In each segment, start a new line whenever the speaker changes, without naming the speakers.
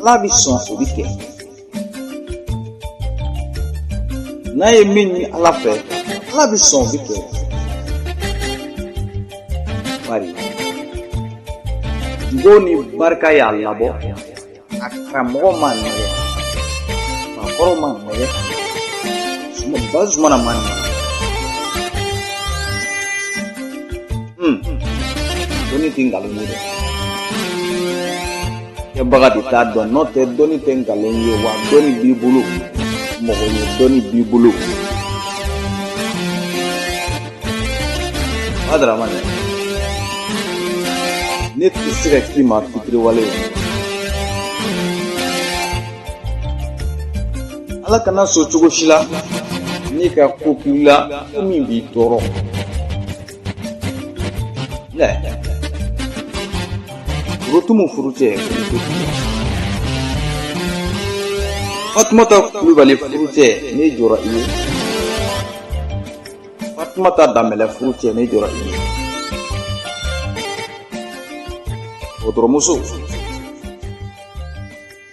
Ala bɛ sɔn o bɛ kɛ. N'a ye min ɲini Ala fɛ, Ala bɛ sɔn o bɛ kɛ. Bari dugawu ni barika y'a labɔ, a karamɔgɔ ma nɛgɛ, maakɔrɔ ma nɛgɛ, ba zumana ma nɛgɛ. Dɔnni tɛ nkalon ye dɛ. Kɛbaga de t'a dɔn, n'o tɛ dɔnni tɛ nkalon ye, wa dɔnni b'i bolo, mɔgɔ ye dɔnni b'i bolo. Adarama ne tɛ se ka k'i ma fitiriwale ye. Ala kana sɔn cogo si la n'i ka ko k'i la ko min b'i tɔɔrɔ. Rotumu furu cɛ Fatumata Kulibali furu cɛ ne jɔra i ye. Fatumata Danbɛlɛ furu cɛ ne jɔra i ye. Dɔgɔtɔrɔmuso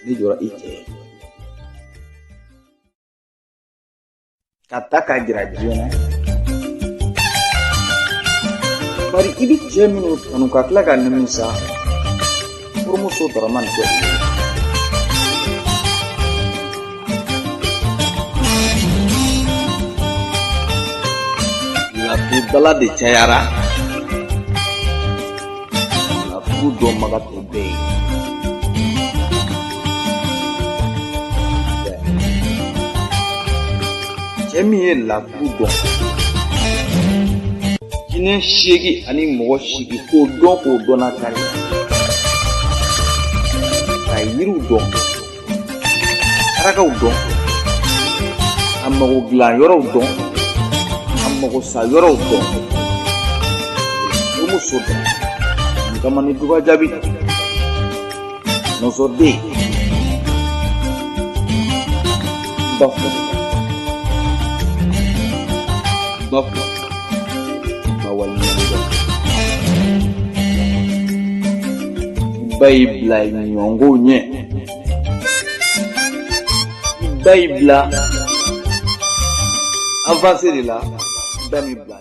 ne jɔra i cɛ. Ka ta k'a jira diɲɛ na. Bari i bɛ cɛ minnu kanu ka tila ka nimisa, furumuso dɔrɔn man tɛ. Latudala de cayara. Latu dɔnbaga tɛ bɛɛ ye. Cɛ min ye latu dɔn, jinɛ 8 ani mɔgɔ 8 k'o dɔn k'o dɔnna kari. Ka yiriw dɔn, sarakaw dɔn, a mago dilan yɔrɔw dɔn, a mago sa yɔrɔw dɔn. O muso dɔn, nkama ni duga jaabi, muso den, bafo, bawali dɔn. Ba y'i bila ɲɔngo ɲɛ, ba y'i bila avancé de la, ba m'i bila